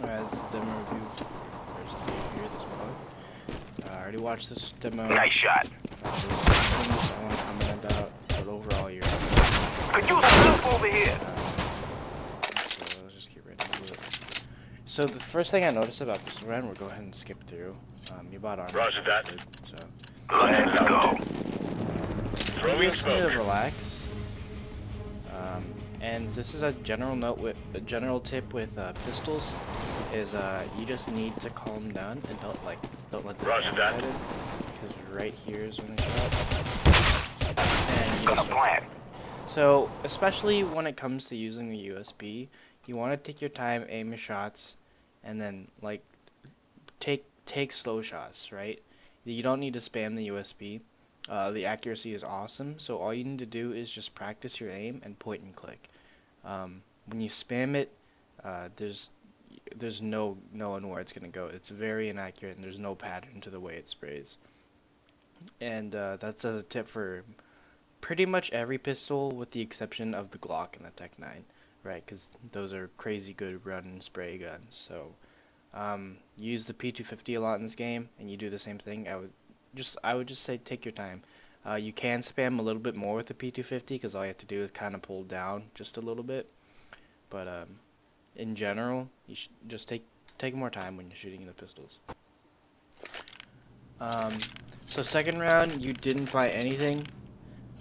Alright, this is the demo review version here, this mod. I already watched this demo. Nice shot. I want to comment about, but overall, you're Could use some help over here. so let's just get right into it. So the first thing I noticed about pistol round, we'll go ahead and skip through. You bought armor. Roger that. Good, so Let's go. Throwing you just need smoke. to relax. And this is a general note with a general tip with pistols is you just need to calm down and don't let the Roger that. set in, because right here is when they shot. And you Gonna just plant. So especially when it comes to using the USB, you want to take your time, aim your shots, and then like take slow shots, right? You don't need to spam the USB. The accuracy is awesome, so all you need to do is just practice your aim and point and click. When you spam it, there's no knowing where it's gonna go. It's very inaccurate, and there's no pattern to the way it sprays. And that's a tip for pretty much every pistol, with the exception of the Glock and the Tech 9, right? Because those are crazy good run and spray guns. So use the P250 a lot in this game, and you do the same thing. I would just say take your time. You can spam a little bit more with the P250 because all you have to do is kind of pull down just a little bit. But in general, you should just take more time when you're shooting the pistols. So second round, you didn't buy anything.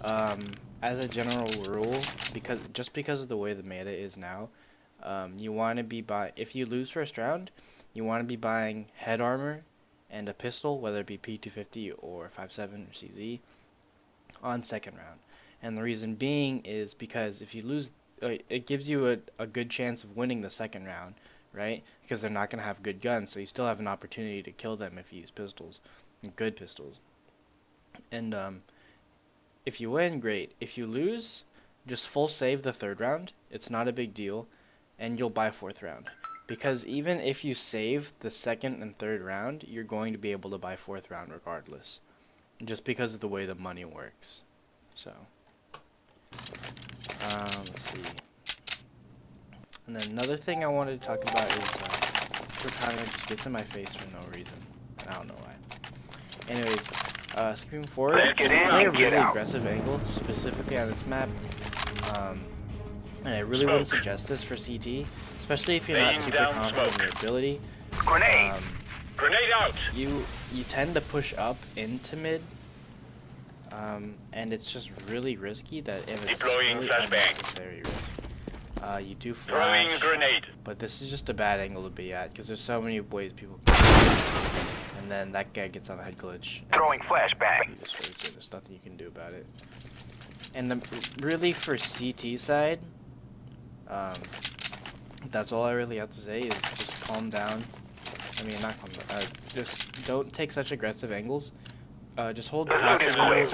As a general rule, because of the way the meta is now, you want to be if you lose first round, you want to be buying head armor and a pistol, whether it be P250 or 5.7 or CZ, on second round. And the reason being is because if you lose, it gives you a good chance of winning the second round, right? Because they're not going to have good guns, so you still have an opportunity to kill them if you use pistols, good pistols. And if you win, great. If you lose, just full save the third round. It's not a big deal, and you'll buy fourth round. Because even if you save the second and third round, you're going to be able to buy fourth round regardless. Just because of the way the money works. So, let's see. And then another thing I wanted to talk about is, Cortana just gets in my face for no reason. And I don't know why. Anyways, skipping forward, Let's get in play a and get really out. aggressive angle, specifically on this map. And I really wouldn't suggest this for CT, especially if you're not Laying super down confident in smoke. your ability. Grenade. Grenade out. You tend to push up into mid, and it's just really risky that if it's Deploying really flashbang. unnecessary risk. You do Throwing flash, grenade. but this is just a bad angle to be at because there's so many ways people can, and then that guy gets on a head glitch. Throwing flashbang. He destroys it. There's nothing you can do about it. And really for CT side, that's all I really have to say is just calm down. I mean, not calm down. Just don't take such aggressive angles. Just hold passive angles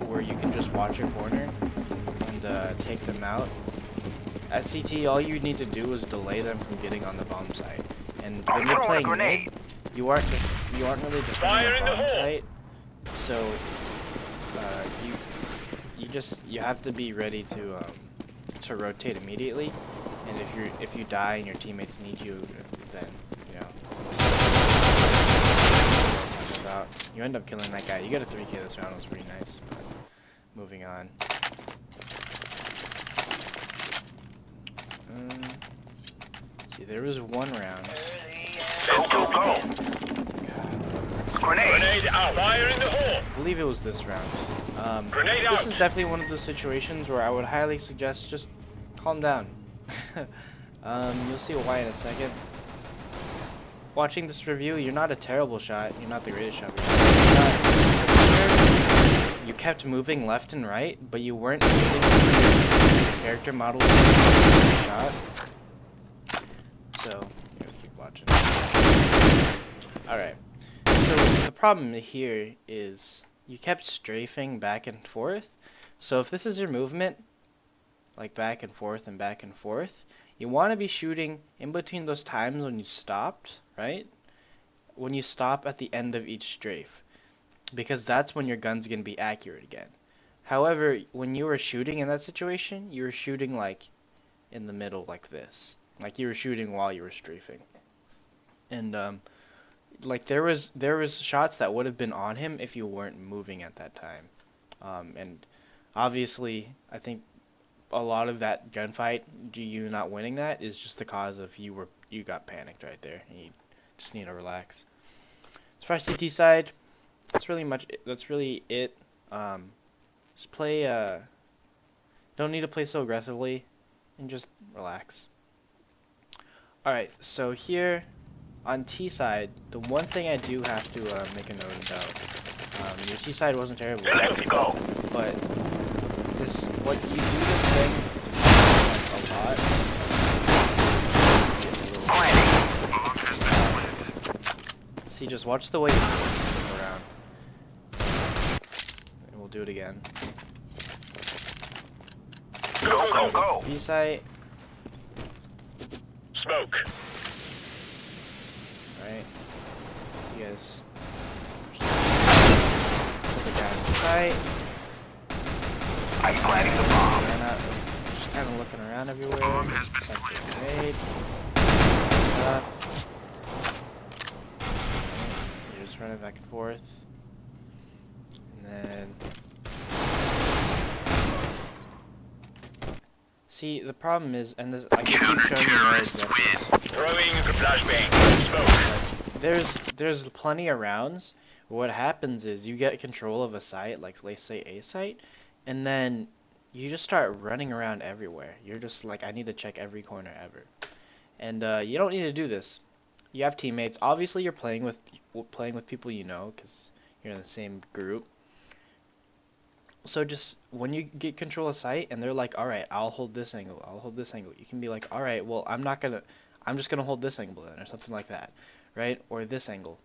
where you can just watch your corner and take them out. At CT, all you need to do is delay them from getting on the bomb site. And when you're playing mid, you aren't really defending the bomb site. So you have to be ready to rotate immediately. And if you die and your teammates need you, then you know. You end up killing that guy. You got a 3K this round. It was pretty nice. But moving on. See, there was one round. Go. Grenade. Grenade out. Fire in the hole. I believe it was this round. Grenade This out. is definitely one of those situations where I would highly suggest just calm down. You'll see why in a second. Watching this review, you're not a terrible shot. You're not the greatest shot. You kept moving left and right, but you weren't moving your character model shot. So, keep watching. Alright. So, the problem here is you kept strafing back and forth. So, if this is your movement, like back and forth and back and forth, you want to be shooting in between those times when you stopped, right? When you stop at the end of each strafe. Because that's when your gun's going to be accurate again. However, when you were shooting in that situation, you were shooting like in the middle like this. Like you were shooting while you were strafing. And like there was shots that would have been on him if you weren't moving at that time. And obviously, I think a lot of that gunfight, you not winning that, is just the cause of you got panicked right there. And you just need to relax. As far as CT side, that's really it. Just play. Don't need to play so aggressively, and just relax. All right, so here on T side, the one thing I do have to make a note about. Your T side wasn't terrible, Let's go. but what you do this thing like, a lot. See, just watch the way you move around. And we'll do it again. Go, go, go. B side, Smoke. right? You guys. Put the guy in sight. I'm planting the bomb. Ran out, just kind of looking around everywhere. Set the grenade. Up. You're just running back and forth. And then. See, the problem is, and this, I can keep showing you more examples. Throwing flashbang. Smoke. There's plenty of rounds. What happens is you get control of a site, like let's say a site, and then you just start running around everywhere. You're just like, I need to check every corner ever, and you don't need to do this. You have teammates. Obviously, you're playing with people you know, because you're in the same group. So just when you get control of site and they're like, all right, I'll hold this angle, I'll hold this angle. You can be like, all right, well, I'm just gonna hold this angle then, or something like that, right? Or this angle.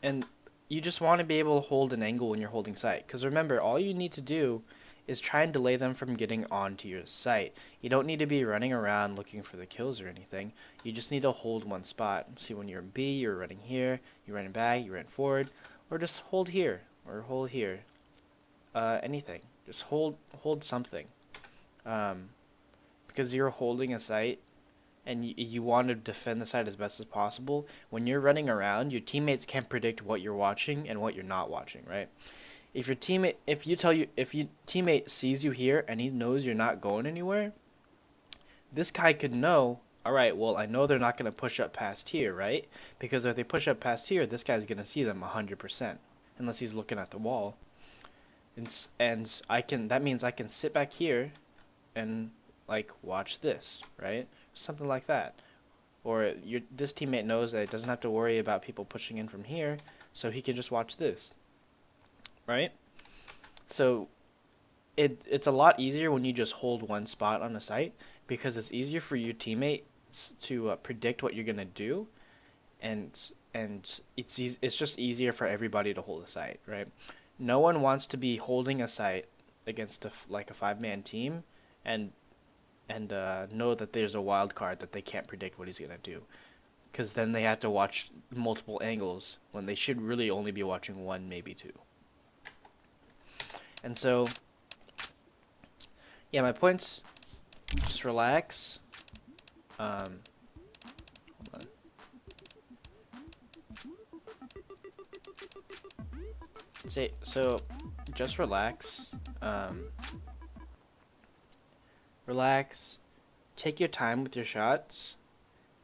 And you just want to be able to hold an angle when you're holding site, because remember, all you need to do is try and delay them from getting onto your site. You don't need to be running around looking for the kills or anything. You just need to hold one spot. See, when you're in B, you're running here, you're running back, you run forward, or just hold here or hold here. Anything. Just hold something. Because you're holding a site and you want to defend the site as best as possible. When you're running around, your teammates can't predict what you're watching and what you're not watching, right? If your teammate sees you here and he knows you're not going anywhere, this guy could know, all right, well, I know they're not going to push up past here, right? Because if they push up past here, this guy's going to see them 100%, unless he's looking at the wall. And that means I can sit back here and like watch this, right? Something like that. Or this teammate knows that it doesn't have to worry about people pushing in from here, so he can just watch this, right? So it's a lot easier when you just hold one spot on a site, because it's easier for your teammates to predict what you're gonna do, and it's just easier for everybody to hold a site, right? No one wants to be holding a site against a 5-man team and know that there's a wild card that they can't predict what he's gonna do, because then they have to watch multiple angles when they should really only be watching one, maybe two. And so, yeah, my points. Just relax. Hold on. So just relax. Relax. Take your time with your shots,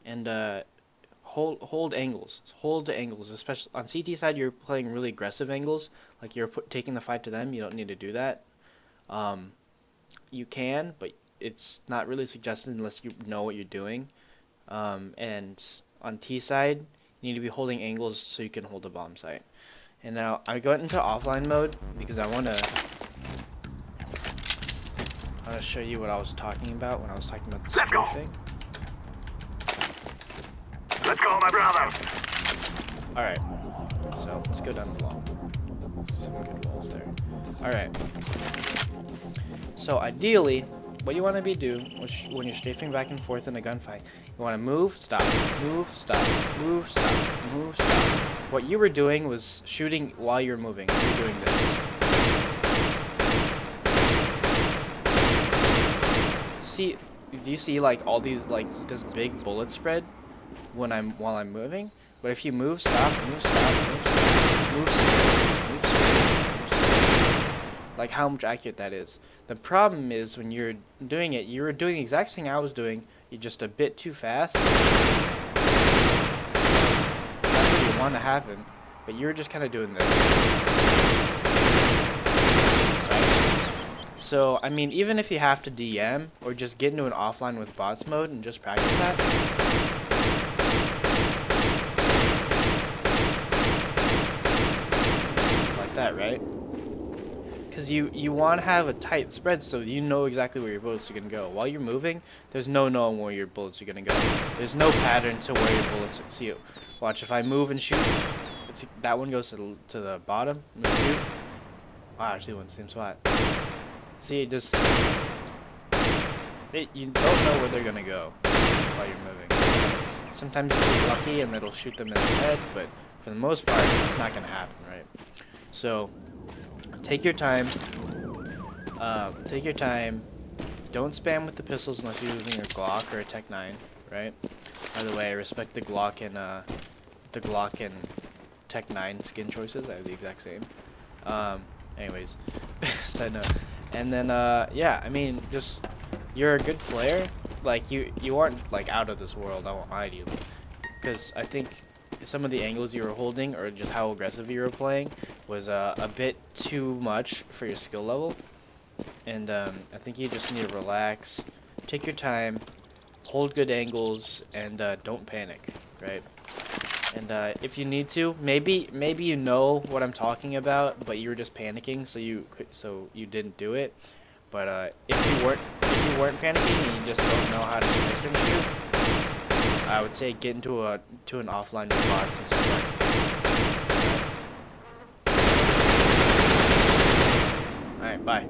and hold angles. Hold the angles, especially on CT side. You're playing really aggressive angles, like you're taking the fight to them. You don't need to do that. You can, but it's not really suggested unless you know what you're doing. And on T side, you need to be holding angles so you can hold a bomb site. And now I got into offline mode because I want to show you what I was talking about when I was talking about the strafing. Let's go, my brother. Alright, so let's go down the wall. Some good walls there. Alright. So ideally, what you want to do when you're strafing back and forth in a gunfight, you want to move, stop, move, stop, move, stop, move, stop. What you were doing was shooting while you're moving. You're doing this. Do you see like all these, like this big bullet spread? while I'm moving. But if you move, stop, move, stop, move, stop, move, straight, move, straight, move, straight, like how much accurate that is. The problem is when you're doing it, you were doing the exact thing I was doing. You're just a bit too fast. That's what you want to happen, but you're just kind of doing this. So, I mean, even if you have to DM or just get into an offline with bots mode and just practice that. Like that, right? Because you want to have a tight spread so you know exactly where your bullets are going to go. While you're moving, there's no knowing where your bullets are going to go. There's no pattern to where your bullets see you. Watch, if I move and shoot, that one goes to the bottom. Shoot. Wow, actually, one same spot. See, you don't know where they're gonna go while you're moving. Sometimes you get lucky and it'll shoot them in the head, but for the most part, it's not gonna happen, right? So, take your time. Take your time. Don't spam with the pistols unless you're using a Glock or a Tech 9, right? By the way, I respect the Glock and Tech 9 skin choices. I have the exact same. Anyways, side note. And then, yeah, I mean, just, you're a good player. Like, you aren't, like, out of this world, I won't lie to you. Because I think some of the angles you were holding, or just how aggressive you were playing, was a bit too much for your skill level. And, I think you just need to relax, take your time, hold good angles, and, don't panic, right? And if you need to, maybe you know what I'm talking about, but you were just panicking, so you didn't do it. But if you weren't panicking and you just don't know how to strike and shoot, I would say get into an offline with bots and start practicing. All right, bye.